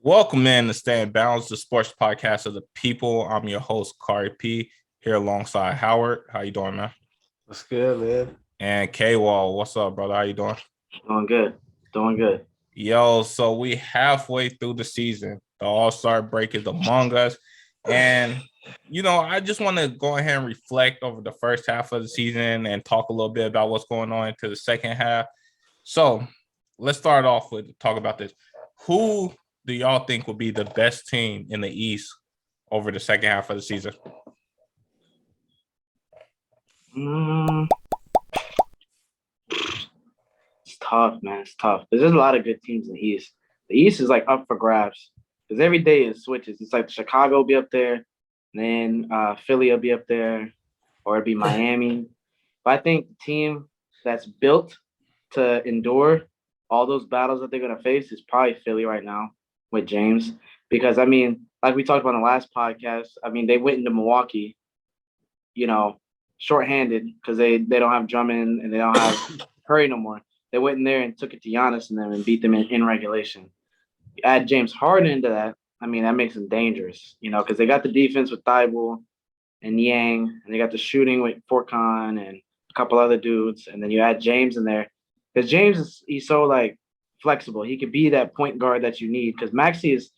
Welcome in to Stay in Bounds, the sports podcast of the people. I'm your host, Kari P, here alongside Howard. How you doing, man? What's good, man? And K-Wall, what's up, brother? How you doing? Doing good. Doing good. Yo, so we halfway through the season. The All-Star break is among us. And, I just want to go ahead and reflect over the first half of the season and talk a little bit about what's going on into the second half. So let's start off with talk about this. Who do y'all think will be the best team in the East over the second half of the season? It's tough, man. It's tough. There's just a lot of good teams in the East. The East is like up for grabs because every day it switches. It's like Chicago will be up there, and then Philly will be up there, or it'll be Miami. But I think the team that's built to endure all those battles that they're going to face is probably Philly right now with James. Because, like we talked about in the last podcast, they went into Milwaukee, shorthanded because they don't have Drummond and they don't have Curry no more. They went in there and took it to Giannis and them and beat them in regulation. You add James Harden into that, that makes them dangerous, because they got the defense with Thibault and Yang, and they got the shooting with Furkan and a couple other dudes, and then you add James in there. Because James he's so like flexible. He could be that point guard that you need. Because Maxey is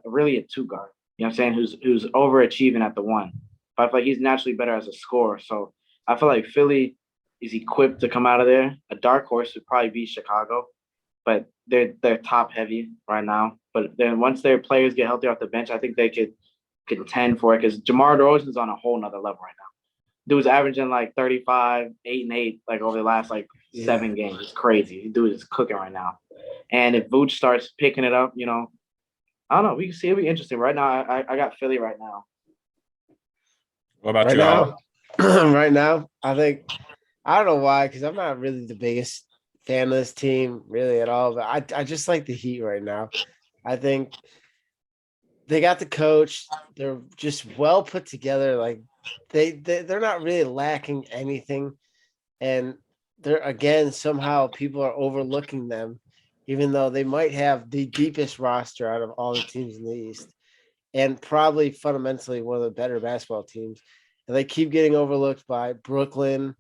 really a two guard. You know what I'm saying? Who's overachieving at the one. But I feel like he's naturally better as a scorer. So I feel like Philly is equipped to come out of there. A dark horse would probably be Chicago, but they're top heavy right now. But then once their players get healthy off the bench, I think they could contend for it. Because DeMar DeRozan's on a whole nother level right now. Dude's averaging like 35, 8 and 8, like over the last 7 games. It's crazy. Dude is cooking right now. And if Vooch starts picking it up, I don't know. We can see. It'll be interesting. Right now, I got Philly right now. What about right you, now? Right now, I think I don't know why, because I'm not really the biggest fan of this team really at all. But I just like the Heat right now. I think they got the coach. They're just well put together. Like they're not really lacking anything, and they're again somehow people are overlooking them, even though they might have the deepest roster out of all the teams in the East, and probably fundamentally one of the better basketball teams. And they keep getting overlooked by Brooklyn,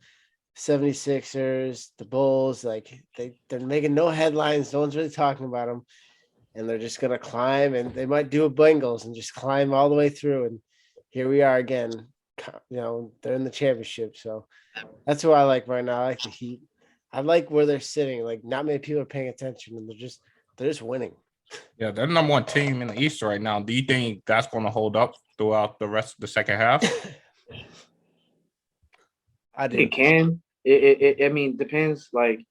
76ers, the Bulls. Like they're making no headlines. No one's really talking about them. And they're just going to climb, and they might do a Bengals and just climb all the way through. And here we are again. They're in the championship. So that's who I like right now. I like the Heat. I like where they're sitting. Like not many people are paying attention, and they're just winning. Yeah, they're the number one team in the East right now. Do you think that's going to hold up throughout the rest of the second half? I do. It can. It depends like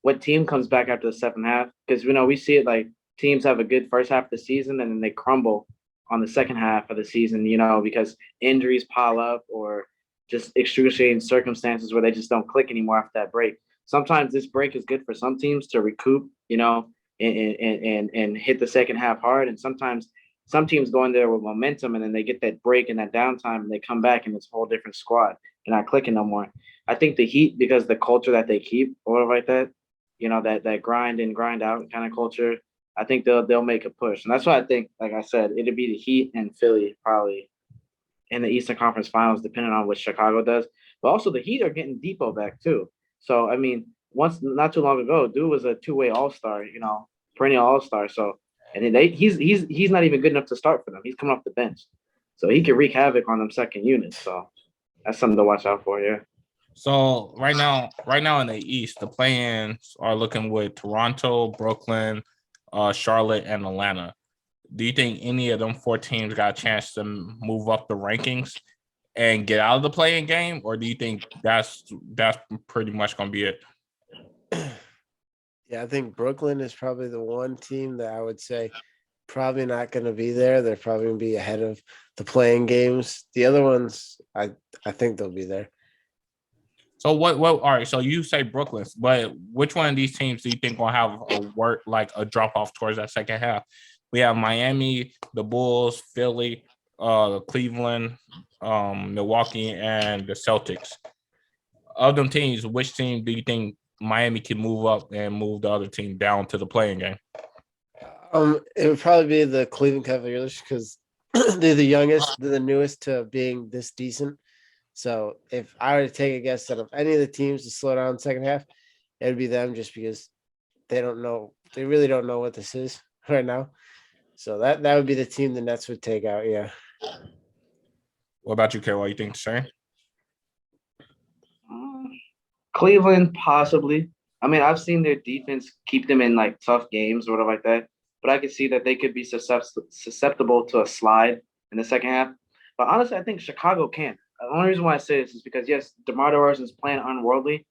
what team comes back after the second half, because we see it like teams have a good first half of the season and then they crumble on the second half of the season, because injuries pile up or just excruciating circumstances where they just don't click anymore after that break. Sometimes this break is good for some teams to recoup, and hit the second half hard. And sometimes some teams go in there with momentum and then they get that break and that downtime and they come back and it's a whole different squad. They're not clicking no more. I think the Heat, because the culture that they keep or like that, that grind in, grind out kind of culture, I think they'll make a push. And that's why I think, like I said, it'd be the Heat and Philly probably in the Eastern Conference Finals, depending on what Chicago does. But also the Heat are getting Depot back too. So, once not too long ago, dude was a two-way all-star, perennial all-star. So, and he's not even good enough to start for them. He's coming off the bench. So he can wreak havoc on them second units. So that's something to watch out for, yeah. So right now in the East, the play-ins are looking with Toronto, Brooklyn, Charlotte, and Atlanta. Do you think any of them 4 teams got a chance to move up the rankings and get out of the play-in game, or do you think that's pretty much going to be it? Yeah, I think Brooklyn is probably the one team that I would say probably not going to be there. They're probably going to be ahead of the playing games. The other ones, I think they'll be there. So what? All right. So you say Brooklyn, but which one of these teams do you think will have a drop off towards that second half? We have Miami, the Bulls, Philly, Cleveland, Milwaukee, and the Celtics. Of them teams, which team do you think Miami can move up and move the other team down to the playing game? It would probably be the Cleveland Cavaliers because they're the youngest, they're the newest to being this decent. So if I were to take a guess that of any of the teams to slow down the second half, it would be them just because they don't know, they really don't know what this is right now. So that would be the team the Nets would take out. Yeah. What about you, Kayla? You think the same? Cleveland, possibly. I mean, I've seen their defense keep them in like tough games or whatever like that, but I could see that they could be susceptible to a slide in the second half. But honestly, I think Chicago can. The only reason why I say this is because yes, DeMar DeRozan is playing unworldly,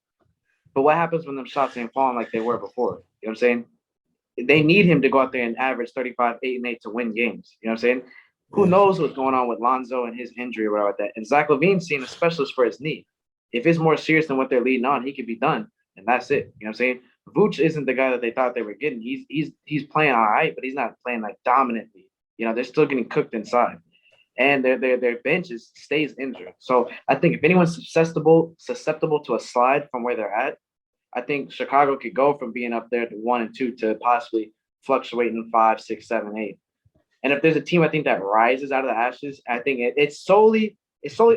but what happens when them shots ain't falling like they were before? You know what I'm saying? They need him to go out there and average 35, 8, and 8 to win games. You know what I'm saying? Who knows what's going on with Lonzo and his injury or whatever like that. And Zach LaVine's seeing a specialist for his knee. If it's more serious than what they're leading on, he could be done. And that's it. You know what I'm saying? Vooch isn't the guy that they thought they were getting. He's playing all right, but he's not playing like dominantly. You know, they're still getting cooked inside. And their bench stays injured. So I think if anyone's susceptible to a slide from where they're at, I think Chicago could go from being up there to 1 and 2 to possibly fluctuating 5, 6, 7, 8. And if there's a team I think that rises out of the ashes, I think it's solely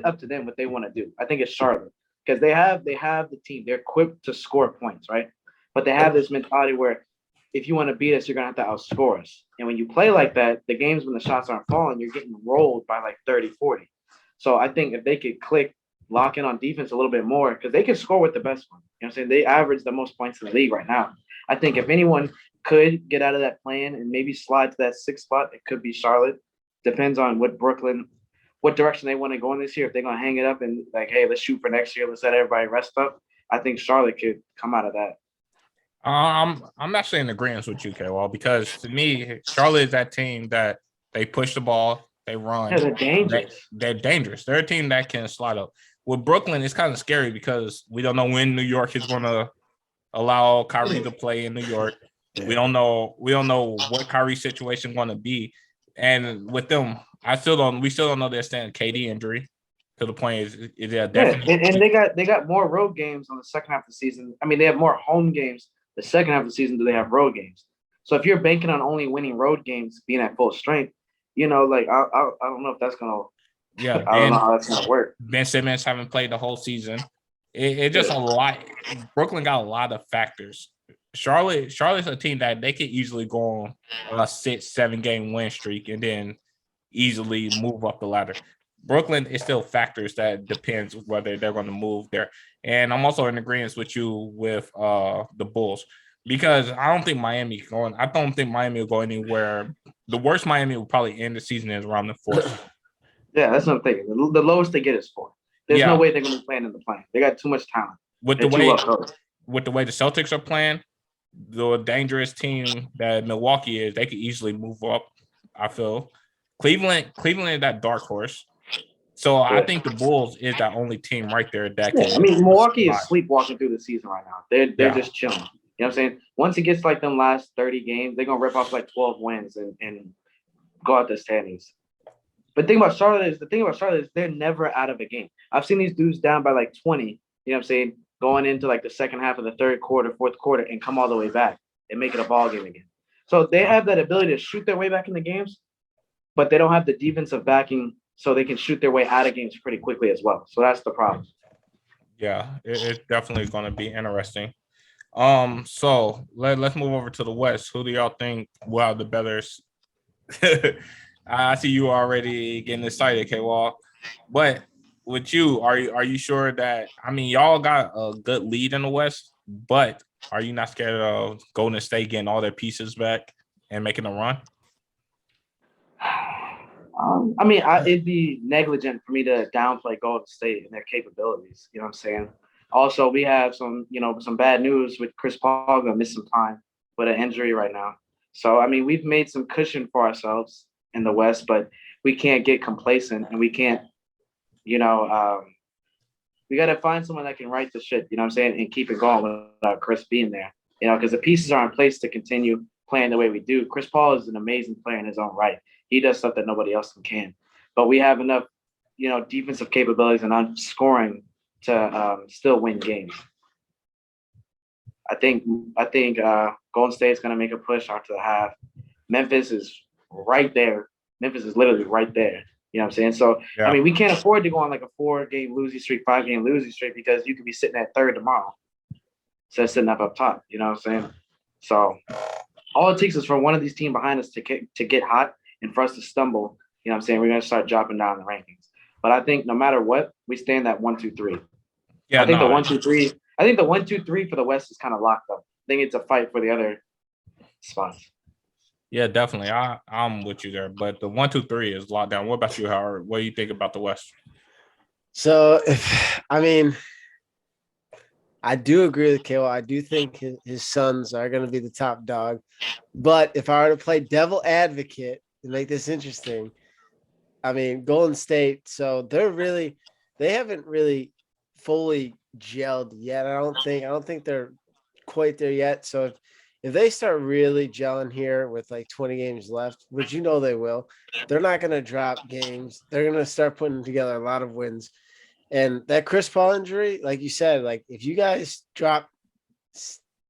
up to them what they want to do. I think it's Charlotte because they have the team. They're equipped to score points, right? But they have this mentality where if you want to beat us, you're going to have to outscore us. And when you play like that, the games when the shots aren't falling, you're getting rolled by like 30, 40. So I think if they could lock in on defense a little bit more, because they can score with the best one. You know what I'm saying? They average the most points in the league right now. I think if anyone could get out of that plan and maybe slide to that 6th spot, it could be Charlotte. Depends on what direction they want to go in this year. If they're going to hang it up and like, hey, let's shoot for next year, let's let everybody rest up. I think Charlotte could come out of that. I'm actually in agreement with you, K-Wall, because to me, Charlotte is that team that they push the ball, they run. Yeah, they're dangerous. They're dangerous. They're a team that can slide up. With Brooklyn, it's kind of scary because we don't know when New York is going to allow Kyrie to play in New York. Yeah. We don't know what Kyrie's situation going to be. And with them, we still don't know their stand KD injury. To the point is definitely and they got more road games on the second half of the season. I mean, they have more home games the second half of the season do they have road games. So if you're banking on only winning road games being at full strength, you know, like I don't know if that's gonna I don't know how that's gonna work. Ben Simmons haven't played the whole season. It just a lot. Brooklyn got a lot of factors. Charlotte's a team that they could easily go on a 6-7 game win streak and then easily move up the ladder. Brooklyn is still factors that depends whether they're going to move there. And I'm also in agreement with you with the Bulls because I don't think Miami will go anywhere. The worst Miami will probably end the season is around the 4th. Yeah, that's what I'm thinking. The lowest they get is 4. There's no way they're going to be playing in the play. They got too much talent. With the way the Celtics are playing, the dangerous team that Milwaukee is, they could easily move up. I feel Cleveland is that dark horse. So I think the Bulls is that only team right there that can. I mean, Milwaukee is sleepwalking through the season right now. They're just chilling. You know what I'm saying? Once it gets like them last 30 games, they're gonna rip off like 12 wins and go out the standings. But the thing about Charlotte is they're never out of a game. I've seen these dudes down by like 20, you know what I'm saying, going into like the second half of the third quarter, fourth quarter, and come all the way back and make it a ball game again. So they have that ability to shoot their way back in the games, but they don't have the defensive backing so they can shoot their way out of games pretty quickly as well. So that's the problem. Yeah, it's definitely going to be interesting. So let's move over to the West. Who do y'all think will have the better? I see you already getting excited, K-Wall. But with you, are you sure that y'all got a good lead in the West, but are you not scared of Golden State getting all their pieces back and making a run? It'd be negligent for me to downplay Golden State and their capabilities. You know what I'm saying? Also, we have some bad news with Chris Paul gonna miss some time with an injury right now. So, we've made some cushion for ourselves in the West, but we can't get complacent and we can't, we got to find someone that can right the shit, you know what I'm saying, and keep it going without Chris being there, because the pieces are in place to continue playing the way we do. Chris Paul is an amazing player in his own right. He does stuff that nobody else can. But we have enough, defensive capabilities and enough scoring to still win games. I think Golden State is going to make a push after the half. Memphis is right there. Memphis is literally right there. You know what I'm saying? So, Yeah. I mean, we can't afford to go on like a 4-game losing streak, 5-game losing streak because you could be sitting at third tomorrow. So sitting up top. You know what I'm saying? So all it takes is for one of these teams behind us to get hot and for us to stumble. You know what I'm saying? We're going to start dropping down the rankings. But I think no matter what, we stand at 1, 2, 3. Yeah, I think the 1, 2, 3. I think the 1, 2, 3 for the West is kind of locked up. I think it's a fight for the other spots. Yeah, definitely. I'm with you there. But the 1, 2, 3 is locked down. What about you, Howard? What do you think about the West? So I do agree with Kale. I do think his Suns are going to be the top dog. But if I were to play devil advocate to make this interesting, I mean, Golden State, so they haven't really fully gelled yet. I don't think they're quite there yet. So if they start really gelling here with like 20 games left, which they will, they're not going to drop games. They're going to start putting together a lot of wins. And that Chris Paul injury, like you said, like if you guys drop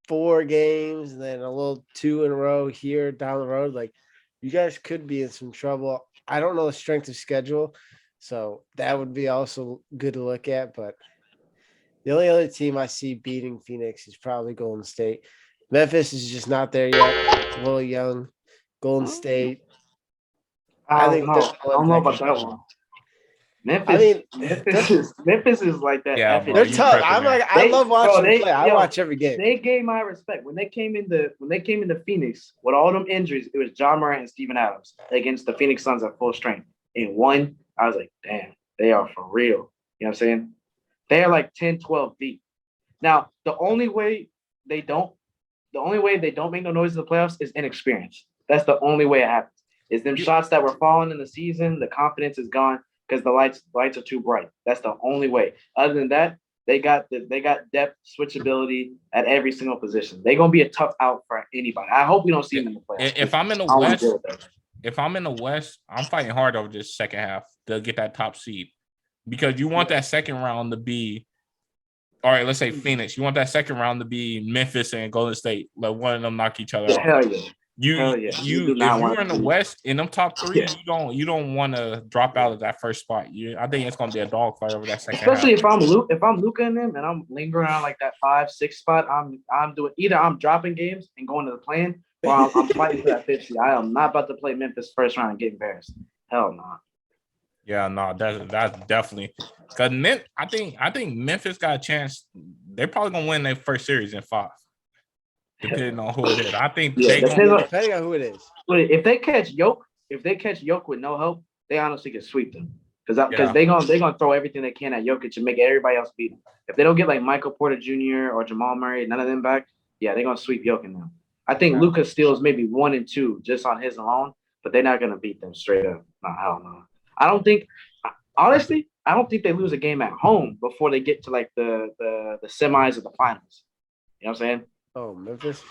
4 games and then a little 2 in a row here down the road, like you guys could be in some trouble. I don't know the strength of schedule, so that would be also good to look at. But the only other team I see beating Phoenix is probably Golden State. Memphis is just not there yet. It's a little young. Golden State. I don't know about that one. Memphis is like that. Yeah, bro, they're tough. I love watching them play. I watch every game. They gave my respect when they came into Phoenix with all them injuries. It was John Morant and Steven Adams against the Phoenix Suns at full strength. In one, I was like, damn, they are for real. You know what I'm saying? They are like 10, 12 deep. Now, the only way they don't make no noise in the playoffs is inexperience. That's the only way it happens. Is them shots that were falling in the season, the confidence is gone because the lights are too bright. That's the only way. Other than that, they got depth, switchability at every single position. They're gonna be a tough out for anybody. I hope we don't see them in the playoffs. If I'm in the West, I'm fighting hard over this second half to get that top seed because you want that second round to be. All right, let's say Phoenix. You want that second round to be Memphis and Golden State. Let one of them knock each other out. Hell yeah. If you're in the West in them top 3, you don't want to drop out of that first spot. I think it's gonna be a dogfight over that second. Especially half. if I'm Luka in them and I'm lingering around like that 5, 6 spot, I'm doing either I'm dropping games and going to the play-in or I'm fighting for that 50. I am not about to play Memphis first round and get embarrassed. Hell no. Yeah, no, that's definitely because I think Memphis got a chance. They're probably gonna win their first series in 5. Depending on who it is. I think depending on who it is. If they catch Yoke with no help, they honestly can sweep them. Because they're gonna throw everything they can at Jokic and make everybody else beat them. If they don't get like Michael Porter Jr. or Jamal Murray, none of them back, they're gonna sweep Jokic in them. I think Luka steals maybe 1 and 2 just on his alone, but they're not gonna beat them straight up. No, hell no. I don't think they lose a game at home before they get to like the semis or the finals. You know what I'm saying? Oh, Memphis?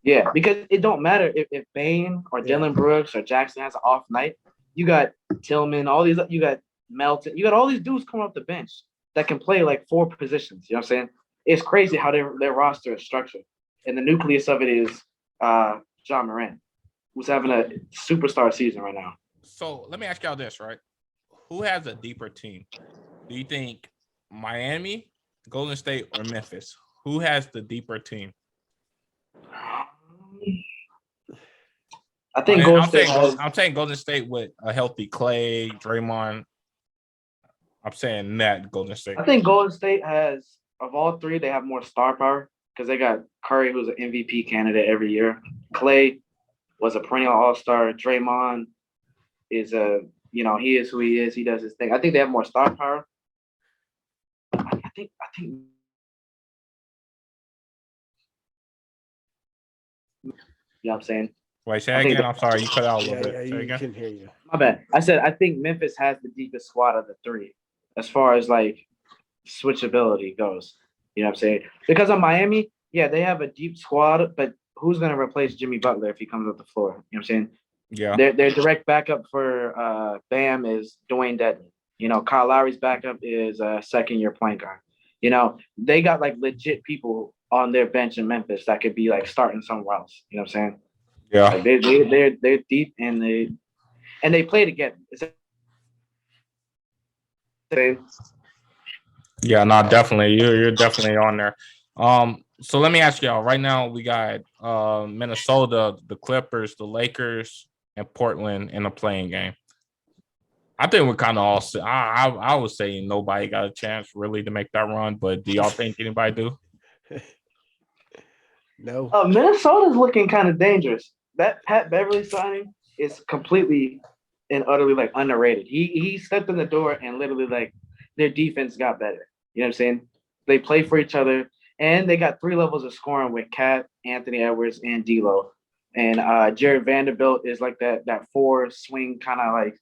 Yeah, because it don't matter if Bane or Dylan Brooks or Jackson has an off night. You got Tillman, you got Melton, you got all these dudes coming off the bench that can play like 4 positions. You know what I'm saying? It's crazy how their roster is structured. And the nucleus of it is John Morant, who's having a superstar season right now. So let me ask y'all this, right? Who has a deeper team? Do you think Miami, Golden State, or Memphis? Who has the deeper team? I think Golden State. I'm saying Golden State with a healthy Clay, Draymond. I'm saying that Golden State. I think Golden State has, of all 3, they have more star power because they got Curry, who's an MVP candidate every year. Clay was a perennial All-Star. Draymond is he is who he is. He does his thing. I think they have more star power. I think. You know what I'm saying? Wait, say again. I'm sorry, you cut out a little bit. Yeah, you can hear you. My bad. I said I think Memphis has the deepest squad of the 3 as far as like switchability goes. You know what I'm saying? Because of Miami, they have a deep squad, but who's going to replace Jimmy Butler if he comes off the floor? You know what I'm saying? Yeah. Their direct backup for Bam is Dwayne Dedmon. Kyle Lowry's backup is a second-year point guard. They got like legit people on their bench in Memphis that could be like starting somewhere else. You know what I'm saying? Yeah. Like they're deep and they play together. Yeah, no, definitely. You're definitely on there. So let me ask y'all. Right now, we got Minnesota, the Clippers, the Lakers, and Portland in a playing game. I think we're kind of all. I would say nobody got a chance really to make that run, but do y'all think anybody do? No. Minnesota's looking kind of dangerous. That Pat Beverly signing is completely and utterly like underrated. He stepped in the door and literally like their defense got better. You know what I'm saying? They play for each other and they got 3 levels of scoring with Cat, Anthony Edwards, and D'Lo. And Jared Vanderbilt is like that 4 swing kind of like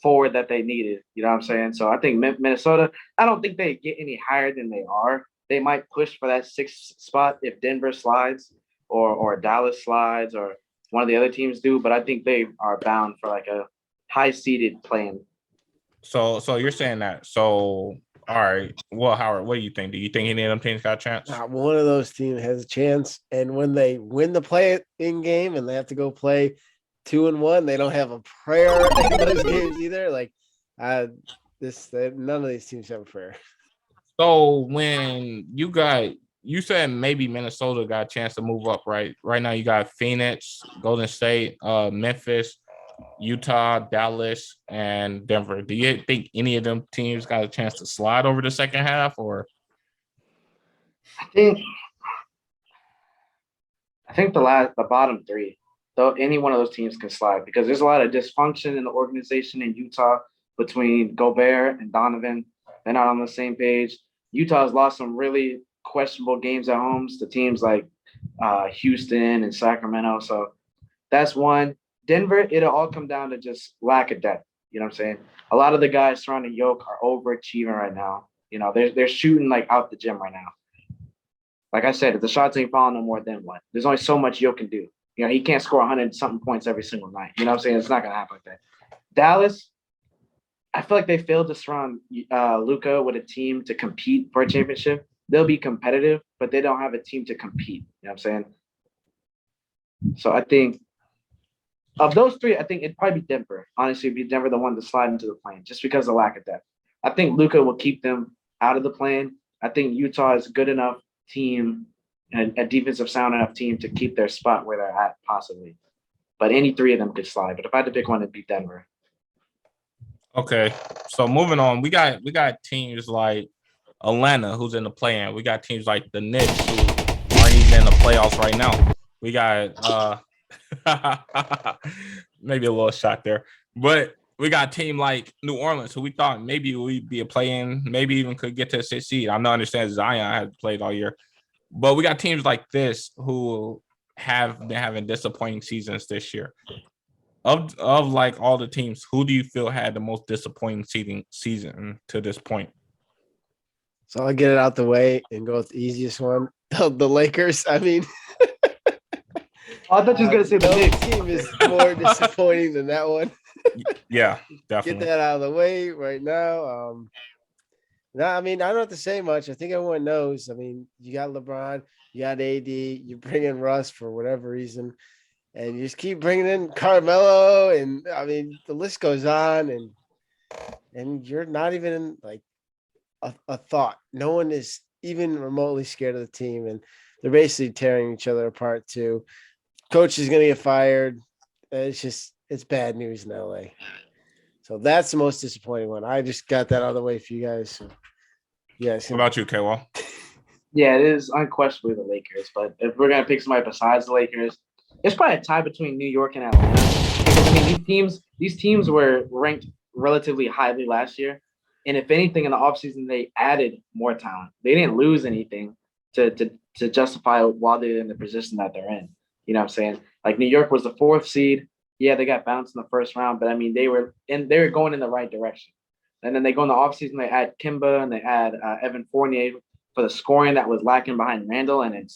forward that they needed. You know what I'm saying? So I think Minnesota. I don't think they get any higher than they are. They might push for that 6th spot if Denver slides or Dallas slides or one of the other teams do. But I think they are bound for like a high seeded play-in. So you're saying that. So all right. Well, Howard, what do you think? Do you think any of them teams got a chance? Not one of those teams has a chance. And when they win the play-in game and they have to go play 2-1, they don't have a prayer in those games either. Like, none of these teams have a prayer. So when you said maybe Minnesota got a chance to move up, right? Right now you got Phoenix, Golden State, Memphis, Utah, Dallas, and Denver. Do you think any of them teams got a chance to slide over the second half, or? I think the bottom 3, though any one of those teams can slide because there's a lot of dysfunction in the organization in Utah between Gobert and Donovan. They're not on the same page. Utah's lost some really questionable games at homes to teams like Houston and Sacramento. So that's one. Denver, it'll all come down to just lack of depth. You know what I'm saying? A lot of the guys surrounding Yoke are overachieving right now. You know, they're shooting like out the gym right now. Like I said, if the shots ain't falling no more, then what? There's only so much Yoke can do. You know, he can't score 100-something points every single night. You know what I'm saying? It's not going to happen like that. Dallas, I feel like they failed to surround Luka with a team to compete for a championship. They'll be competitive, but they don't have a team to compete. You know what I'm saying? So I think of those 3, I think it'd probably be Denver. Honestly, it'd be Denver the one to slide into the plane just because of lack of depth. I think Luka will keep them out of the plane. I think Utah is a good enough team and a defensive sound enough team to keep their spot where they're at possibly. But any 3 of them could slide. But if I had to pick one, it'd be Denver. Okay, so moving on, we got teams like Atlanta who's in the play-in. We got teams like the Knicks who aren't even in the playoffs right now. We got maybe a little shot there, but we got a team like New Orleans who we thought maybe we'd be a play-in, maybe even could get to a 6th seed. I understand Zion has played all year, but we got teams like this who have been having disappointing seasons this year. Of like all the teams, who do you feel had the most disappointing season to this point? So I'll get it out the way and go with the easiest one. The Lakers. I mean, I thought you was gonna say the no Knicks. team is more disappointing than that one. Yeah, definitely. Get that out of the way right now. No, I mean, I don't have to say much. I think everyone knows. I mean, you got LeBron, you got AD, you bring in Russ for whatever reason, and you just keep bringing in Carmelo, and I mean, the list goes on, and you're not even in like a thought. No one is even remotely scared of the team, and they're basically tearing each other apart too. Coach is going to get fired. It's bad news in LA. So that's the most disappointing one. I just got that out of the way for you guys. So What about you, K-Wall? Yeah, it is unquestionably the Lakers. But if we're gonna pick somebody besides the Lakers, it's probably a tie between New York and Atlanta. Because I mean, these teams were ranked relatively highly last year, and if anything, in the offseason, they added more talent. They didn't lose anything to justify while they're in the position that they're in. You know what I'm saying? Like New York was the 4th seed. Yeah, they got bounced in the first round, but I mean, they were going in the right direction. And then they go in the offseason, they add Kimba and they add Evan Fournier for the scoring that was lacking behind Randall, and it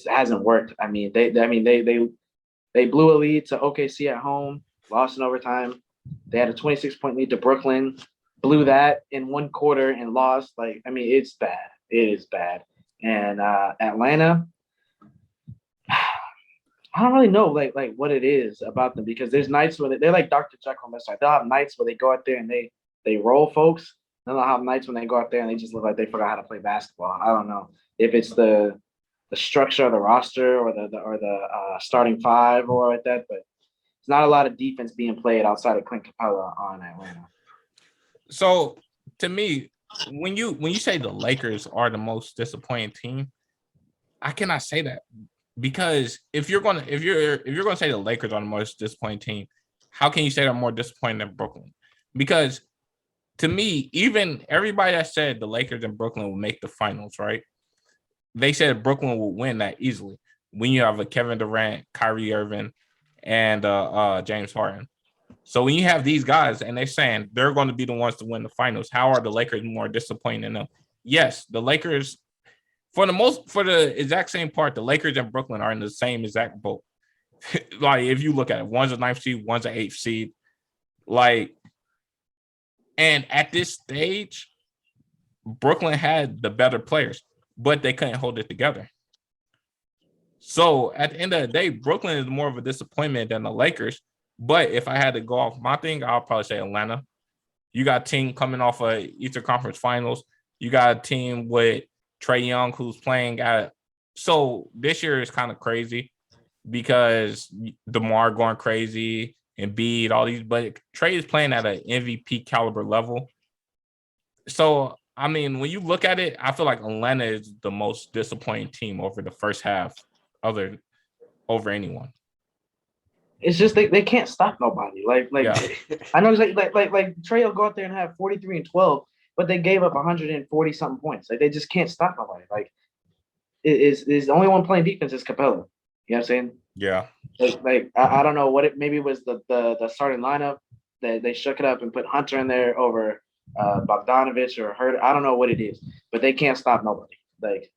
hasn't worked. I mean, they blew a lead to OKC at home, lost in overtime. They had a 26-point lead to Brooklyn, blew that in 1 quarter and lost. Like, I mean, it's bad. It is bad. And Atlanta, I don't really know like what it is about them because there's nights where they're like Dr. Jekyll and Mr. Hyde. They'll have nights where they go out there and they roll folks. Then they'll have nights when they go out there and they just look like they forgot how to play basketball. I don't know if it's the structure of the roster or the starting five or like that, but it's not a lot of defense being played outside of Clint Capella on Atlanta. So to me, when you say the Lakers are the most disappointing team, I cannot say that because if you're gonna say the Lakers are the most disappointing team, how can you say they're more disappointing than Brooklyn? Because to me, even everybody that said the Lakers and Brooklyn will make the finals, right? They said Brooklyn will win that easily when you have a Kevin Durant, Kyrie Irving, and James Harden. So when you have these guys and they're saying they're going to be the ones to win the finals, how are the Lakers more disappointing than them? Yes, the Lakers, for the exact same part, the Lakers and Brooklyn are in the same exact boat. Like if you look at it, one's a 9th seed, one's an 8th seed. Like, and at this stage, Brooklyn had the better players, but they couldn't hold it together. So at the end of the day, Brooklyn is more of a disappointment than the Lakers. But if I had to go off my thing, I'll probably say Atlanta. You got a team coming off of Eastern Conference Finals. You got a team with Trae Young who's playing at. So this year is kind of crazy because DeMar going crazy and Embiid, all these, but Trae is playing at an MVP caliber level. So I mean, when you look at it, I feel like Atlanta is the most disappointing team over the first half, over anyone. It's just they can't stop nobody. Like Yeah. I know like Trey will go out there and have 43 and 12, but they gave up 140 something points. Like they just can't stop nobody. Like it is the only one playing defense is Capella. You know what I'm saying? Yeah. Like I don't know what it maybe was the starting lineup that they shook it up and put Hunter in there over Bogdanovich or Hurt. I don't know what it is, but they can't stop nobody. Like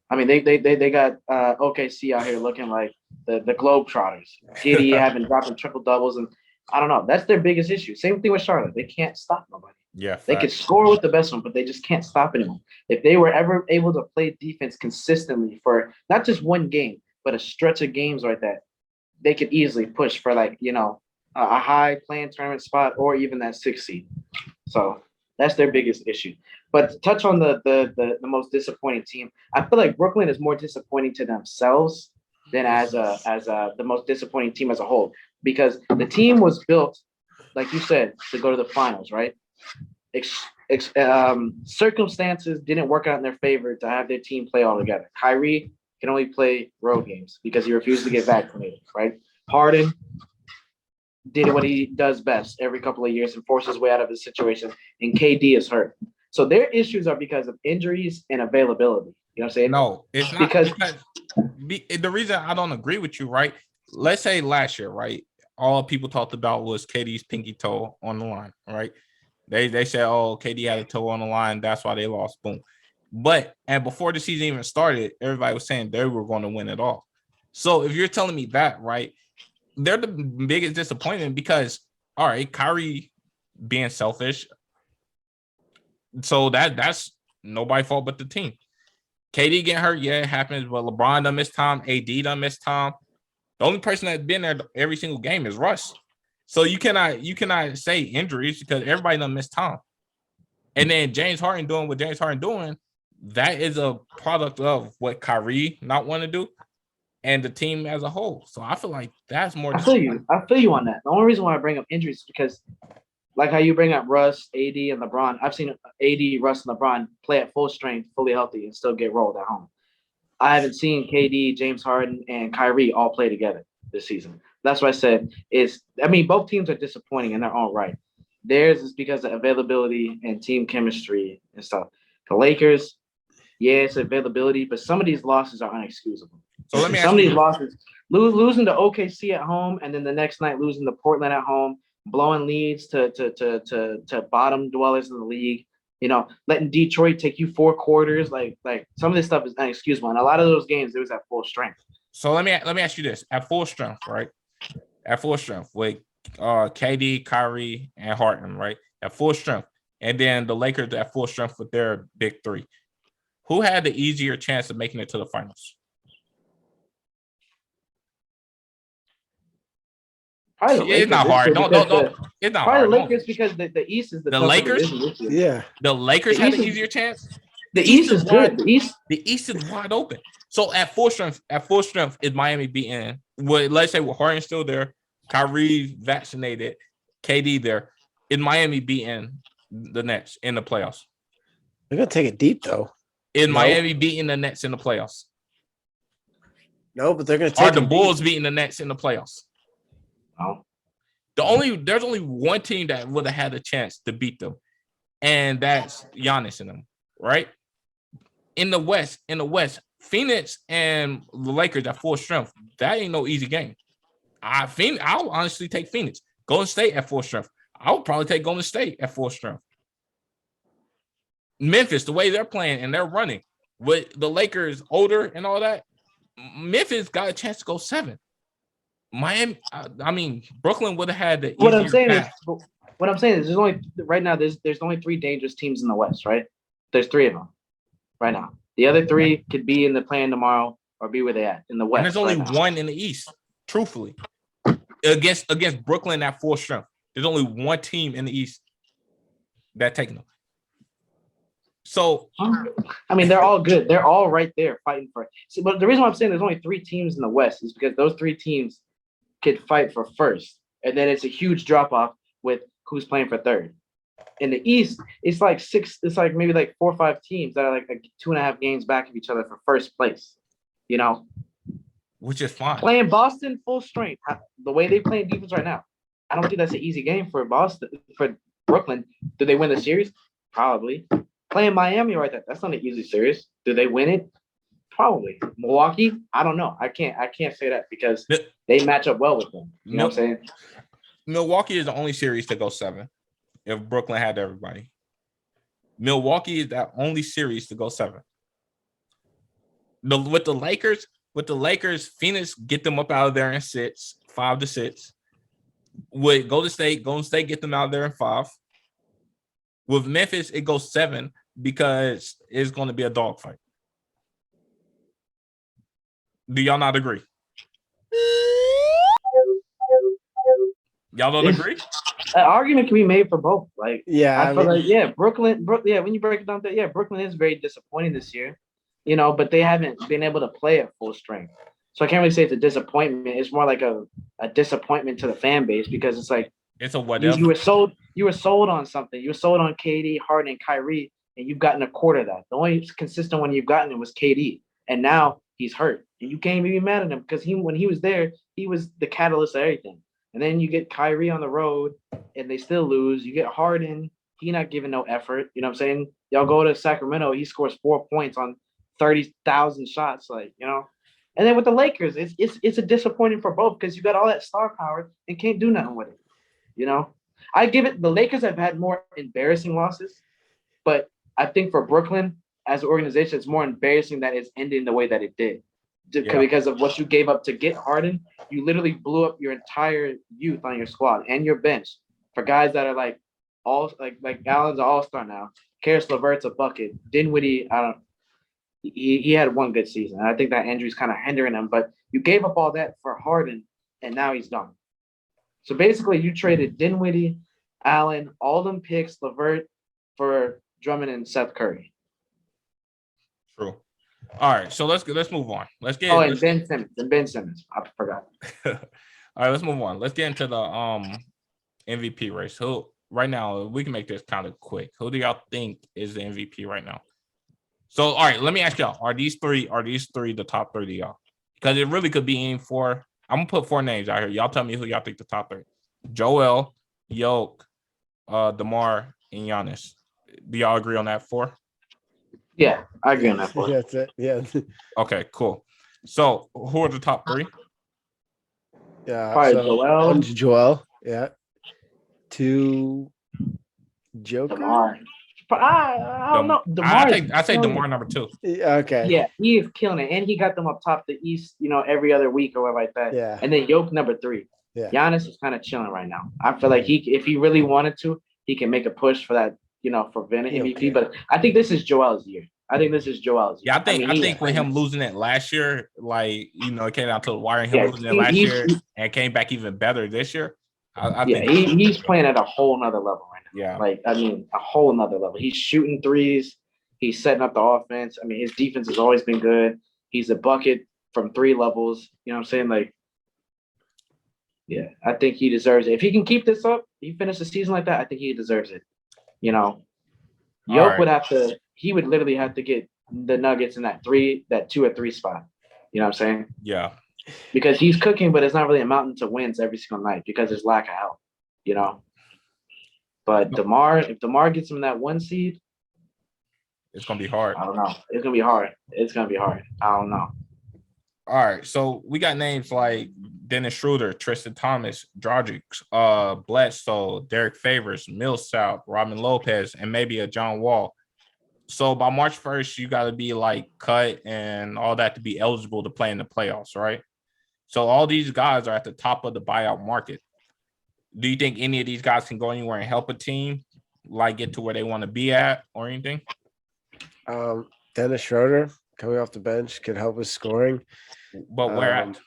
I mean they got OKC out here looking like the Globetrotters. KD having dropping triple doubles, and I don't know. That's their biggest issue. Same thing with Charlotte. They can't stop nobody. Yeah. They could score with the best one, but they just can't stop anyone. If they were ever able to play defense consistently for not just one game, but a stretch of games like that, they could easily push for like, a high playing tournament spot or even that 6th seed. So that's their biggest issue. But to touch on the most disappointing team, I feel like Brooklyn is more disappointing to themselves than as the most disappointing team as a whole, because the team was built, like you said, to go to the finals, right? Circumstances didn't work out in their favor to have their team play all together. Kyrie can only play road games because he refused to get vaccinated, right? Harden did what he does best every couple of years and forced his way out of the situation, and KD is hurt. So their issues are because of injuries and availability. You know what I'm saying? No, it's not because the reason I don't agree with you, right? Let's say last year, right? All people talked about was KD's pinky toe on the line, right? They said, oh, KD had a toe on the line. That's why they lost. Boom. And before the season even started, everybody was saying they were going to win it all. So if you're telling me that, right, they're the biggest disappointment because, all right, Kyrie being selfish. So that's nobody's fault but the team. KD getting hurt, yeah, it happens. But LeBron done missed time. AD done missed time. The only person that's been there every single game is Russ. So you cannot say injuries because everybody done missed time. And then James Harden doing what James Harden doing, that is a product of what Kyrie not want to do and the team as a whole. So I feel like that's more. I feel you on that. The only reason why I bring up injuries is because, like how you bring up Russ, AD, and LeBron, I've seen AD, Russ, and LeBron play at full strength, fully healthy, and still get rolled at home. I haven't seen KD, James Harden, and Kyrie all play together this season. That's what I said. Both teams are disappointing in their own right. Theirs is because of availability and team chemistry and stuff. The Lakers, yeah, it's availability, but some of these losses are unexcusable. So let me some of these losses, losing to OKC at home, and then the next night losing to Portland at home, blowing leads to bottom dwellers in the league. Letting Detroit take you 4 quarters, like some of this stuff is unexcusable. And a lot of those games, it was at full strength. So let me ask you this: at full strength, right? At full strength with KD, Kyrie, and Harden, right? At full strength, and then the Lakers at full strength with their big 3. Who had the easier chance of making it to the finals? Probably the Lakers. It's not hard. Don't. It's not probably hard. the Lakers because the East is the Lakers. Yeah, the Lakers had an easier chance. The East is good. The East is wide open. So at full strength, is Miami beating? Well, let's say with Harden still there, Kyrie vaccinated, KD there. Is Miami beating the Nets in the playoffs? they're gonna take it deep though. Is Miami beating the Nets in the playoffs? No, but they're gonna take. Are the Bulls beating the Nets in the playoffs? No. There's only one team that would have had a chance to beat them, and that's Giannis and them, right? In the West, Phoenix and the Lakers at full strength. That ain't no easy game. I'll honestly take Phoenix. Golden State at full strength. I would probably take Golden State at full strength. Memphis, the way they're playing and they're running with the Lakers older and all that, Memphis got a chance to go 7. Miami, Brooklyn would have had the. What I'm saying is, there's only right now. There's only 3 dangerous teams in the West, right? There's 3 of them right now. The other 3 could be in the play-in tomorrow or be where they at in the West. And there's only one in the East. Truthfully, against Brooklyn at full strength, there's only one team in the East that taking them. So, they're all good. They're all right there fighting for it. See, but the reason why I'm saying there's only 3 teams in the West is because those 3 teams could fight for first, and then it's a huge drop off with who's playing for third. In the East, it's like 6. It's like maybe like 4 or 5 teams that are like 2.5 games back of each other for first place. You know, which is fine. Playing Boston full strength, the way they play defense right now, I don't think that's an easy game for Brooklyn. Do they win the series? Probably. Playing Miami right there, that's not an easy series. Do they win it? Probably. Milwaukee, I don't know. I can't say that because they match up well with them. You know what I'm saying? Milwaukee is the only series to go 7 if Brooklyn had everybody. Milwaukee is that only series to go 7. With the Lakers, Phoenix get them up out of there in 6, 5-6. With Golden State get them out there in 5. With Memphis, it goes 7 because it's going to be a dogfight. Do y'all not agree? Y'all don't agree? An argument can be made for both. Like, yeah, I feel like Brooklyn. When you break it down, Brooklyn is very disappointing this year. You know, but they haven't been able to play at full strength. So I can't really say it's a disappointment. It's more like a disappointment to the fan base because it's like it's a whatever. You were sold on something. You were sold on KD, Harden, and Kyrie, and you've gotten a quarter of that. The only consistent one you've gotten was KD, and now he's hurt. And you can't even be mad at him because when he was there, he was the catalyst of everything. And then you get Kyrie on the road, and they still lose. You get Harden, he not giving no effort. You know what I'm saying? Y'all go to Sacramento, he scores 4 points on 30,000 shots, like, you know. And then with the Lakers, it's a disappointing for both because you got all that star power and can't do nothing with it. You know, I give it the Lakers have had more embarrassing losses, but I think for Brooklyn as an organization, it's more embarrassing that it's ending the way that it did because of what you gave up to get Harden. You literally blew up your entire youth on your squad and your bench for guys that are like Allen's an all-star now. Karis LeVert's a bucket. Dinwiddie, he had one good season. I think that injury's kind of hindering him, but you gave up all that for Harden, and now he's gone. So basically, you traded Dinwiddie, Allen, all them picks, LeVert for Drummond and Seth Curry. True. All right, so let's move on. And Ben Simmons. I forgot. All right, let's move on. Let's get into the MVP race. Who right now we can make this kind of quick. Who do y'all think is the MVP right now? So, all right, let me ask y'all: Are these three the top 3 to y'all? Because it really could be in 4. I'm gonna put 4 names out here. Y'all tell me who y'all think the top 3. Joel, Yoke, DeMar, and Giannis. Do y'all agree on that 4? Yeah, I agree on that 4. That's it. Yeah. Okay, cool. So, who are the top 3? Yeah. Probably so Joel. 1 Joel. Yeah. 2 Joker. DeMar. I don't know. I say DeMar number 2. Yeah, okay. Yeah, he is killing it, and he got them up top the East, you know, every other week or whatever like that. Yeah. And then Yoke number 3. Yeah. Giannis is kind of chilling right now. I feel like if he really wanted to, he can make a push for that, you know, for MVP. But I think this is Joel's year. I think this is Joel's year. Yeah, I think with him losing it last year, like, it came down to the wire, and him losing it last year and came back even better this year. I think he's playing at a whole nother level right now. Yeah. Like, I mean, a whole nother level. He's shooting threes. He's setting up the offense. I mean, his defense has always been good. He's a bucket from 3 levels. You know what I'm saying? Like, yeah, I think he deserves it. If he can keep this up, he finish the season like that, I think he deserves it. Yoke would literally have to get the Nuggets in that 2 or 3 spot. You know what I'm saying? Yeah. Because he's cooking, but it's not really amounting to wins every single night because there's lack of help, But if DeMar gets him that 1 seed, it's gonna be hard. I don't know. It's gonna be hard. I don't know. All right, so we got names like Dennis Schroeder, Tristan Thompson, Dragic, Bledsoe, Derek Favors, Millsap, Robin Lopez, and maybe a John Wall. So by March 1st, you got to be like cut and all that to be eligible to play in the playoffs, right? So all these guys are at the top of the buyout market. Do you think any of these guys can go anywhere and help a team, like get to where they want to be at or anything? Dennis Schroeder coming off the bench could help with scoring. But where at?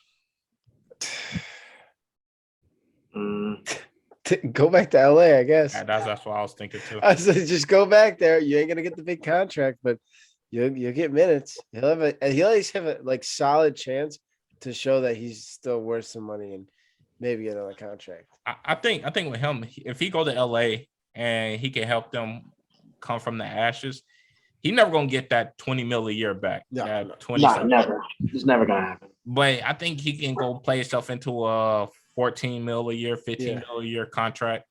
Go back to LA, I guess. Yeah, that's what I was thinking too. I said, just go back there. You ain't gonna get the big contract, but you'll get minutes. He'll at least have a solid chance to show that he's still worth some money and maybe get another contract. I think with him, if he go to LA and he can help them come from the ashes, he's never gonna get that 20 mil a year back. No, never. It's never gonna happen. But I think he can go play himself into a 14 mil a year, 15 mil a year contract,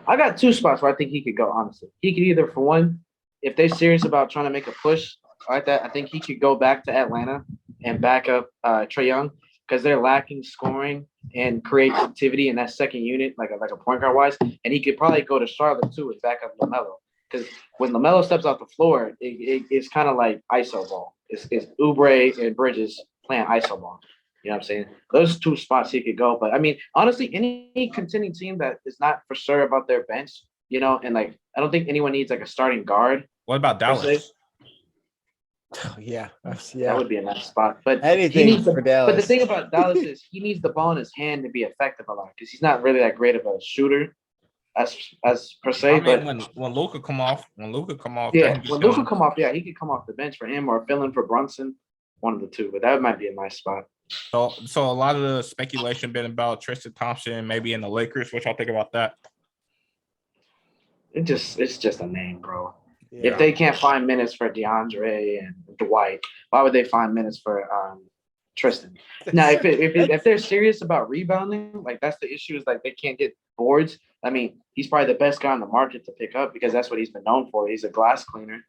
I got 2 spots where I think he could go, honestly. He could either, for one, if they're serious about trying to make a push like that, I think he could go back to Atlanta and back up Trae Young because they're lacking scoring and creativity in that second unit, like a point guard wise. And he could probably go to Charlotte too and back up LaMelo. Because when LaMelo steps off the floor, it's kind of like ISO ball. It's Oubre and Bridges playing ISO ball. You know what I'm saying? Those 2 spots he could go. But, I mean, honestly, any contending team that is not for sure about their bench, and, like, I don't think anyone needs, like, a starting guard. What about Dallas? Yeah. That would be a nice spot. But anything for Dallas. But the thing about Dallas is he needs the ball in his hand to be effective a lot because he's not really that great of a shooter as per se. But when Luka come off, he could come off, he could come off the bench for him or fill in for Brunson, one of the 2. But that might be a nice spot. So a lot of the speculation been about Tristan Thompson maybe in the Lakers. What y'all think about that? It's just a name, bro. Yeah. If they can't find minutes for DeAndre and Dwight, why would they find minutes for Tristan? Now, if they're serious about rebounding, like that's the issue is like they can't get boards. I mean, he's probably the best guy on the market to pick up because that's what he's been known for. He's a glass cleaner,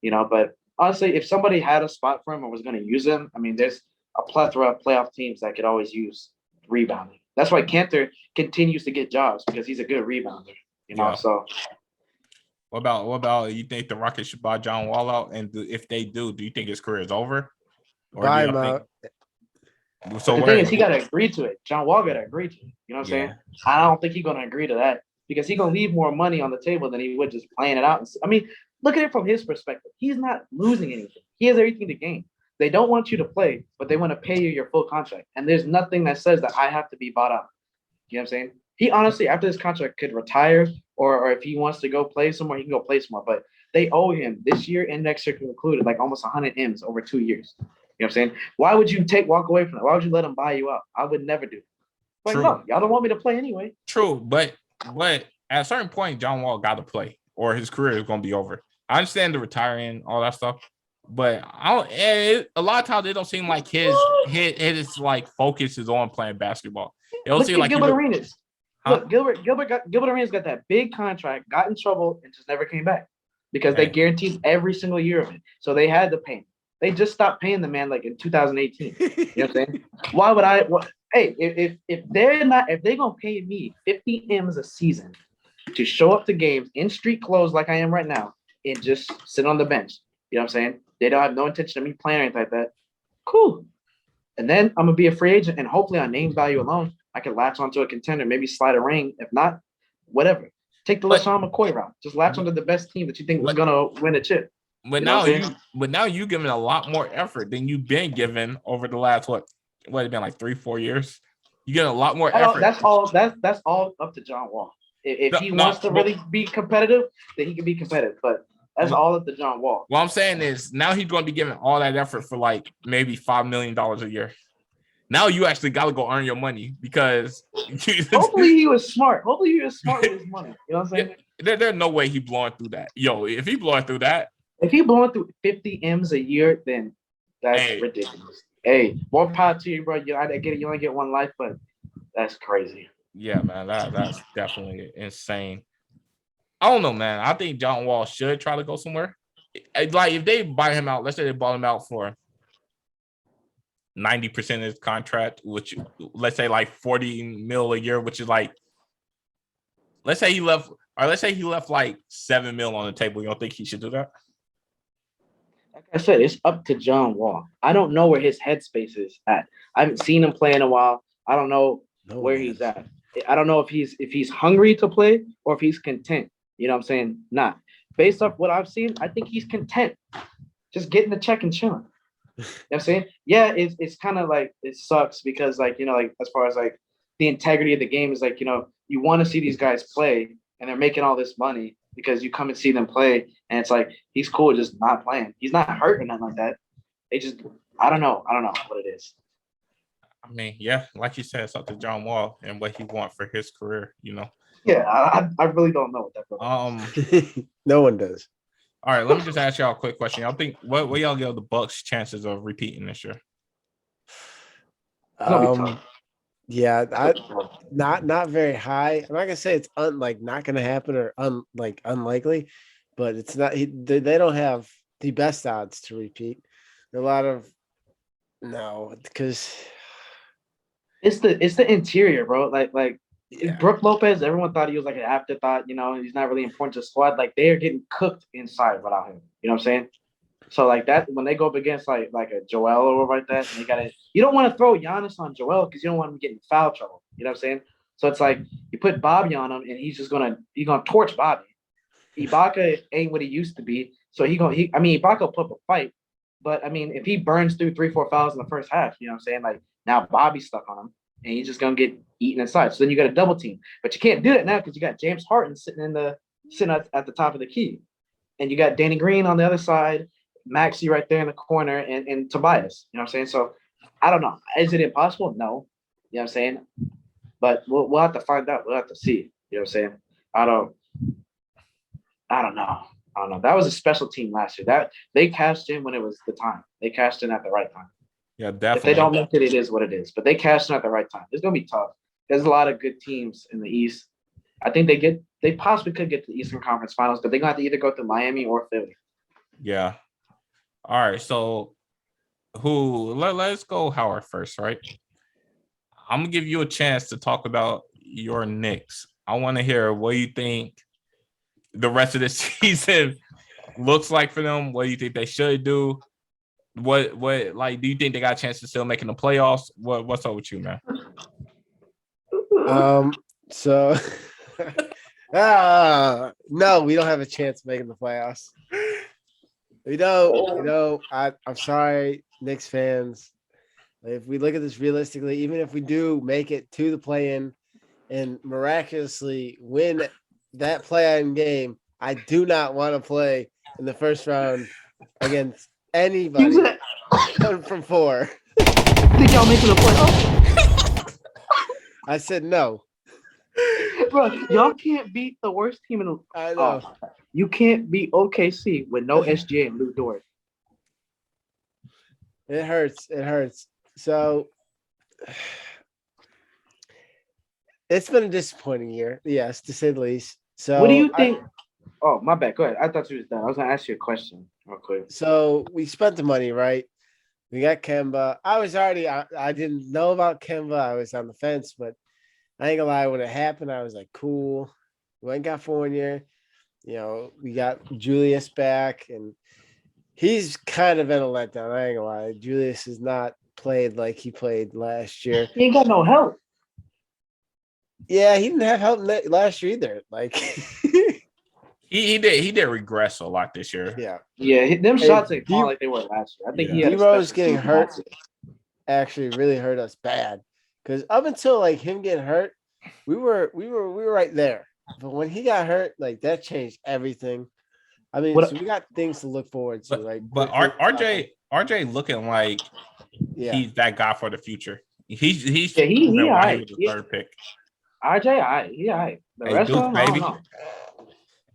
But honestly, if somebody had a spot for him or was going to use him, I mean, there's a plethora of playoff teams that could always use rebounding. That's why Kanter continues to get jobs because he's a good rebounder, Yeah. So what about you think the Rockets should buy John Wall out? And if they do you think his career is over? Or buy him out. So the thing is, he got to agree to it. John Wall got to agree to it. You know what I'm saying? I don't think he's going to agree to that because he's going to leave more money on the table than he would just playing it out. I mean, look at it from his perspective. He's not losing anything. He has everything to gain. They don't want you to play, but they want to pay you your full contract. And there's nothing that says that I have to be bought out. You know what I'm saying? He honestly, after this contract, could retire or if he wants to go play somewhere, he can go play somewhere. But they owe him this year and next year included like almost 100 M's over 2 years. You know what I'm saying? Why would you walk away from that? Why would you let him buy you out? I would never do. Like, no, y'all don't want me to play anyway. True, but at a certain point, John Wall got to play or his career is going to be over. I understand the retiring, all that stuff. But a lot of times it don't seem like his like focus is on playing basketball. It don't seem like Gilbert Arenas. Look, Gilbert Arenas got that big contract, got in trouble, and just never came back because they guaranteed every single year of it. So they had to pay him. They just stopped paying the man like in 2018. You know what I'm saying? Why would I? Hey, if they're gonna pay me 50 M's a season to show up to games in street clothes like I am right now and just sit on the bench, you know what I'm saying? They don't have no intention of me playing or anything like that. Cool. And then I'm going to be a free agent, and hopefully on name value alone, I can latch onto a contender, maybe slide a ring. If not, whatever. Take the LaShawn McCoy route. Just latch onto the best team that you think is going to win a chip. But now you giving a lot more effort than you've been given over the last what it's been like 3-4 years. You get a lot more effort. That's all up to John Wall. If he wants to really be competitive, then he can be competitive. But that's all up to John Wall. What I'm saying is now he's going to be giving all that effort for like maybe $5 million a year. Now you actually got to go earn your money because hopefully he was smart. Hopefully he was smart with his money. You know what I'm saying? There's no way he blowing through that. Yo, if he blowing through that, if he blowing through 50 M's a year, then that's ridiculous. Hey, more power to you, bro. I get it. You only get one life, but that's crazy. Yeah, man, that's definitely insane. I don't know, man. I think John Wall should try to go somewhere. Like if they buy him out, let's say they bought him out for 90% of his contract, which let's say like 40 mil a year, which is like, let's say he left like 7 mil on the table. You don't think he should do that? Like I said, it's up to John Wall. I don't know where his headspace is at. I haven't seen him play in a while. I don't know where he's at. I don't know if he's hungry to play or if he's content. You know what I'm saying? Not based off what I've seen. I think he's content, just getting the check and chilling. You know what I'm saying? Yeah, it's kind of like it sucks because like like as far as like the integrity of the game is like you want to see these guys play and they're making all this money because you come and see them play and it's like he's cool just not playing. He's not hurt or nothing like that. They just I don't know what it is. I mean, yeah, like you said, it's up to John Wall and what he wants for his career, Yeah, I really don't know what that. No one does. All right, let me just ask y'all a quick question. Y'all think what y'all give the Bucks chances of repeating this year? Yeah, not very high. I'm not gonna say it's not gonna happen or unlikely, but it's not. They don't have the best odds to repeat. A lot of because it's the interior, bro. Like Brook Lopez, everyone thought he was like an afterthought. He's not really important to the squad. Like they are getting cooked inside without him. You know what I'm saying? So like that when they go up against like a Joel or like that, you don't want to throw Giannis on Joel because you don't want him getting foul trouble. You know what I'm saying? So it's like you put Bobby on him and he's gonna torch Bobby. Ibaka ain't what he used to be, so Ibaka will put up a fight, but I mean if he burns through 3-4 fouls in the first half, you know what I'm saying? Like now Bobby's stuck on him and he's just gonna get eaten inside. So then you got a double team, but you can't do that now because you got James Harden sitting at the top of the key, and you got Danny Green on the other side. Maxey right there in the corner and Tobias. You know what I'm saying? So I don't know. Is it impossible? No. You know what I'm saying? But we'll have to find out. We'll have to see. You know what I'm saying? I don't know. That was a special team last year. That they cashed in when it was the time. They cashed in at the right time. Yeah, definitely. If they don't make it, it is what it is. But they cashed in at the right time. It's gonna be tough. There's a lot of good teams in the East. I think they possibly could get to the Eastern Conference Finals, but they're gonna have to either go through Miami or Philly. Yeah. All right, so let's go Howard first, right? I'm gonna give you a chance to talk about your Knicks. I want to hear what you think the rest of the season looks like for them. What do you think they should do? What like do you think they got a chance to still making the playoffs? What's up with you, man? So no, we don't have a chance of making the playoffs. I'm sorry, Knicks fans. If we look at this realistically, even if we do make it to the play-in and miraculously win that play-in game, I do not want to play in the first round against anybody from 4. Think y'all making the playoffs? I said no. Bro, y'all can't beat the worst team in the. I know. You can't beat OKC with no SGA and Lou Dort. It hurts. So it's been a disappointing year, yes, to say the least. So what do you think? Oh, my bad. Go ahead. I thought you was done. I was gonna ask you a question real quick. So we spent the money, right? We got Kemba. I didn't know about Kemba. I was on the fence, but I ain't gonna lie, when it happened, I was like, cool. We went and got Fournier. We got Julius back, and he's kind of been a letdown. I ain't gonna lie. Julius has not played like he played last year. He ain't got no help. Yeah, he didn't have help last year either. Like, He did regress a lot this year. Yeah. Yeah, them shots ain't falling like they were last year. I think he had D-Rose a getting season hurt last year. actually really hurt us bad. Because up until like him getting hurt, we were right there. But when he got hurt, like that changed everything. I mean, so we got things to look forward to. But RJ looking like he's that guy for the future. He's he why all he right. was the third pick. RJ, all right. He all right. The rest Duke, of them, I baby. don't know.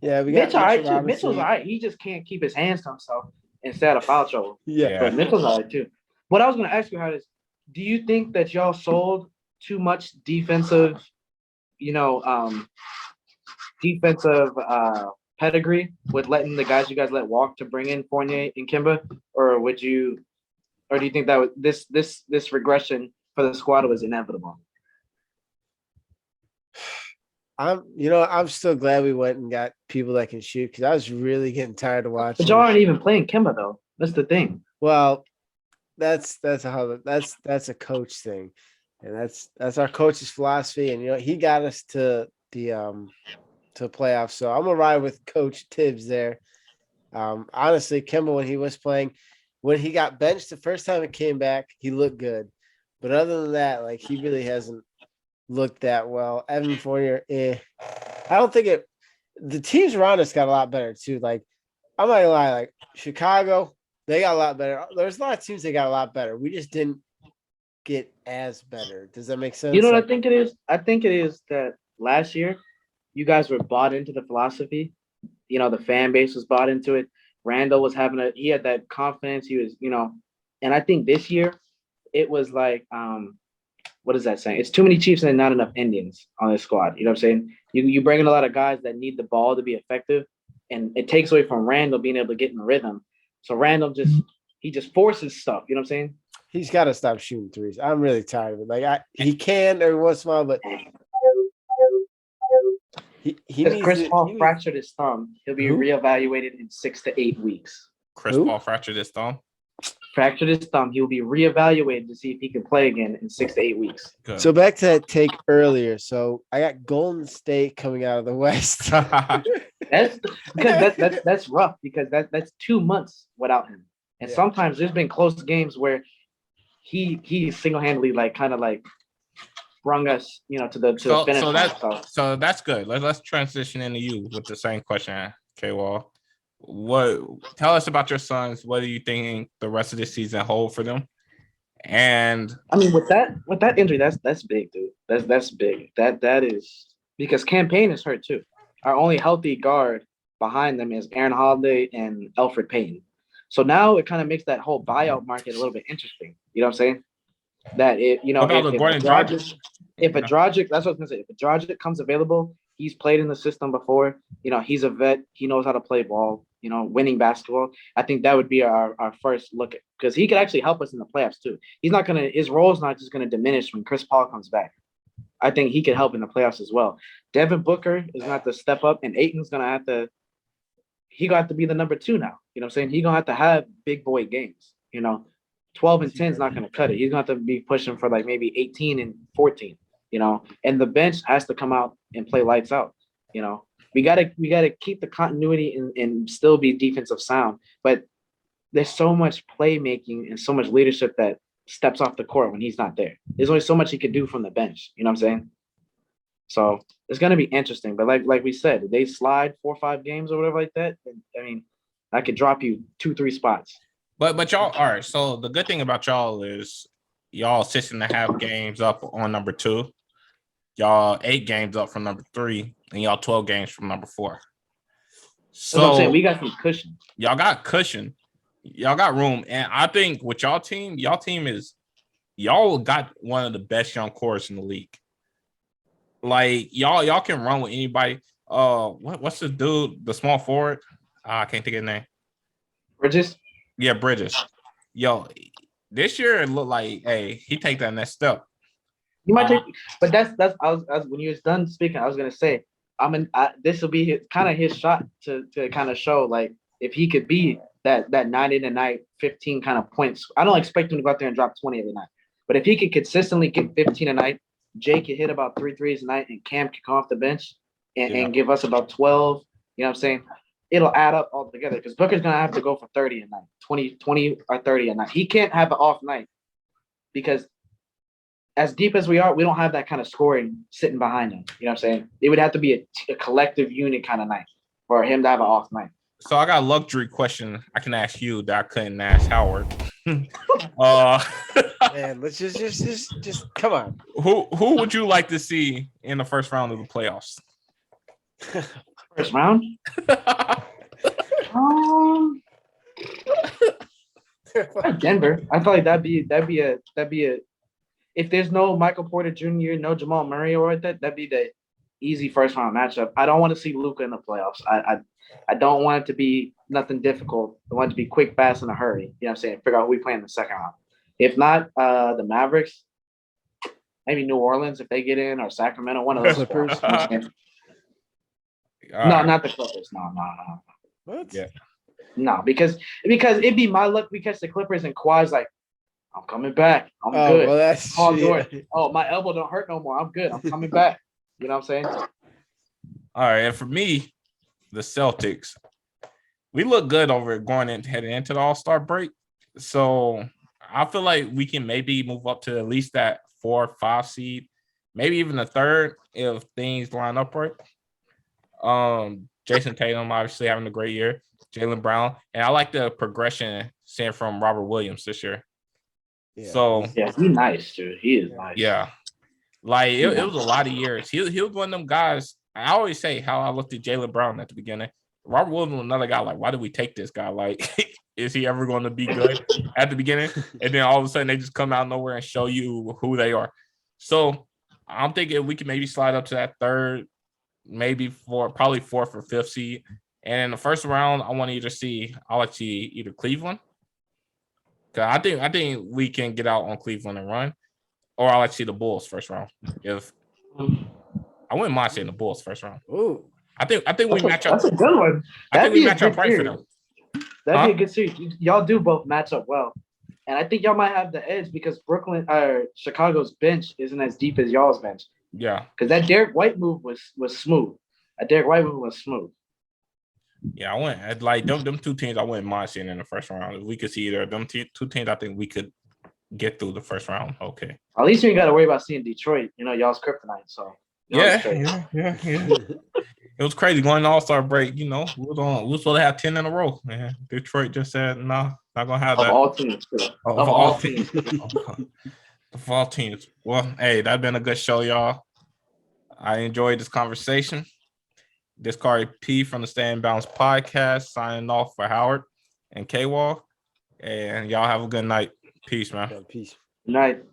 Yeah, we got Mitch all right too. Robinson. Mitchell's all right. He just can't keep his hands to himself instead of foul trouble. Yeah. But Mitchell's all right too. What I was going to ask you, how is, do you think that y'all sold too much defensive pedigree with letting the guys you guys let walk to bring in Fournier and Kimba, or do you think that this regression for the squad was inevitable? I'm still glad we went and got people that can shoot because I was really getting tired of watching. But y'all aren't even playing Kimba though. That's the thing. Well, that's a coach thing, and that's our coach's philosophy. And he got us to the to playoffs. So I'm gonna ride with Coach Tibbs there. Honestly, Kimba, when he was playing, when he got benched the first time it came back, he looked good. But other than that, like he really hasn't looked that well. Evan Fournier, I don't think it. The teams around us got a lot better too. Like I'm not gonna lie, like Chicago, they got a lot better. There's a lot of teams that got a lot better. We just didn't get as better. Does that make sense? You know what I think it is? I think it is that last year you guys were bought into the philosophy. The fan base was bought into it. Randall was he had that confidence. He was, and I think this year it was like, what is that saying? It's too many Chiefs and not enough Indians on this squad. You know what I'm saying? You bring in a lot of guys that need the ball to be effective, and it takes away from Randall being able to get in the rhythm. So Randall just forces stuff. You know what I'm saying? He's got to stop shooting threes. I'm really tired of it. Like he can every once in a while, but he needs Chris Paul fractured his thumb. He'll be reevaluated in 6 to 8 weeks. Chris Paul fractured his thumb. Fractured his thumb. He will be reevaluated to see if he can play again in 6 to 8 weeks. Good. So back to that take earlier. So I got Golden State coming out of the West. That's rough because that's 2 months without him. And sometimes there's been close games where he single-handedly kind of brung us, to the finish line. So that's good. Let's transition into you with the same question, K-Wall. Tell us about your Suns. What do you think the rest of this season hold for them? And I mean, with that injury, that's big, dude. That's big. That is because Campaign is hurt too. Our only healthy guard behind them is Aaron Holiday and Elfrid Payton. So now it kind of makes that whole buyout market a little bit interesting. You know what I'm saying? That if a Dragic, that's what I was gonna say. If a Dragic comes available, he's played in the system before. He's a vet. He knows how to play ball. Winning basketball. I think that would be our first look at, because he could actually help us in the playoffs too. His role is not just gonna diminish when Chris Paul comes back. I think he could help in the playoffs as well. Devin Booker is gonna have to step up, and Ayton's gonna have to. He got to be the number 2 now. You know what I'm saying? He's gonna have to have big boy games. 12 and 10 is not gonna cut it. He's gonna have to be pushing for maybe 18 and 14. And the bench has to come out and play lights out. We gotta keep the continuity and still be defensive sound. But there's so much playmaking and so much leadership that steps off the court when he's not there. There's only so much he could do from the bench. You know what I'm saying? So it's gonna be interesting. But like we said, if they slide 4 or 5 games or whatever like that, I mean, I could drop you 2-3 spots. But y'all, all right. So the good thing about y'all is y'all 6.5 games up on number 2. Y'all 8 games up from number 3, and y'all 12 games from number 4. So that's what I'm saying. We got some cushion. Y'all got cushion. Y'all got room. And I think with y'all team is y'all got one of the best young cores in the league. Like y'all can run with anybody. What's the dude, the small forward? I can't think of his name. Bridges? Yeah, Bridges. Yo, this year it looked like, hey, he take that next step. You might take, but that's I was when you was done speaking, I was gonna say, this will be his shot to kind of show if he could be that 90 a night, 15 kind of points. I don't expect him to go out there and drop 20 every night, but if he could consistently get 15 a night, Jay could hit about 3 threes a night, and Cam could come off the bench and give us about 12. You know what I'm saying? It'll add up all together because Booker's gonna have to go for 30 a night, 20 or 30 a night. He can't have an off night because as deep as we are, we don't have that kind of scoring sitting behind him. You know what I'm saying? It would have to be a collective unit kind of night for him to have an off night. So I got a luxury question I can ask you that I couldn't ask Howard. Man, let's just come on. Who would you like to see in the first round of the playoffs? First round? Denver. I feel like that'd be a if there's no Michael Porter Jr., no Jamal Murray or that'd be the easy first round matchup. I don't want to see Luka in the playoffs. I don't want it to be nothing difficult. I want it to be quick, fast, in a hurry. You know what I'm saying? Figure out who we play in the second round. If not, the Mavericks, maybe New Orleans if they get in, or Sacramento, one of those. Clippers. No, not the Clippers. No. What? Yeah. No, because it'd be my luck we catch the Clippers and Kawhi's like, I'm coming back. I'm good. Well, that's Oh, my elbow don't hurt no more. I'm good. I'm coming back. You know what I'm saying? All right, and for me, the Celtics, we look good over heading into the All-Star break. So I feel like we can maybe move up to at least that 4 or 5 seed, maybe even the 3rd if things line up right. Jason Tatum obviously having a great year. Jaylen Brown, and I like the progression seeing from Robert Williams this year. Yeah. So yeah, he's nice, dude. He is nice. Yeah, like it was a lot of years. He was one of them guys. I always say how I looked at Jaylen Brown at the beginning. Robert Williams was another guy. Like, why did we take this guy? Like, is he ever going to be good at the beginning? And then all of a sudden they just come out of nowhere and show you who they are. So I'm thinking we can maybe slide up to that 3rd, maybe probably 4th or 5th seed. And in the first round, I want to I like to see either Cleveland. Cause I think we can get out on Cleveland and run, or I like to see the Bulls first round. If I wouldn't mind seeing the Bulls first round. Ooh. I think we match up. That's a good one. I think we match up right for them. That'd be a good series. Y'all do both match up well, and I think y'all might have the edge because Chicago's bench isn't as deep as y'all's bench. Yeah, because that Derek White move was smooth. Yeah, I went like them 2 teams. I wouldn't mind seeing in the first round. If we could see either of them 2 teams, I think we could get through the first round. Okay. At least you ain't got to worry about seeing Detroit. You know, y'all's kryptonite. So yeah. It was crazy going to All-Star break. You know, we were supposed to have 10 in a row. Man, Detroit just said, "No, not gonna have that." Of all teams. Of all teams. Of all teams. Well, hey, that's been a good show, y'all. I enjoyed this conversation. This Kari P from the Stay Inbounds podcast signing off for Howard and K-Wall. And y'all have a good night. Peace, man. Peace. Good night.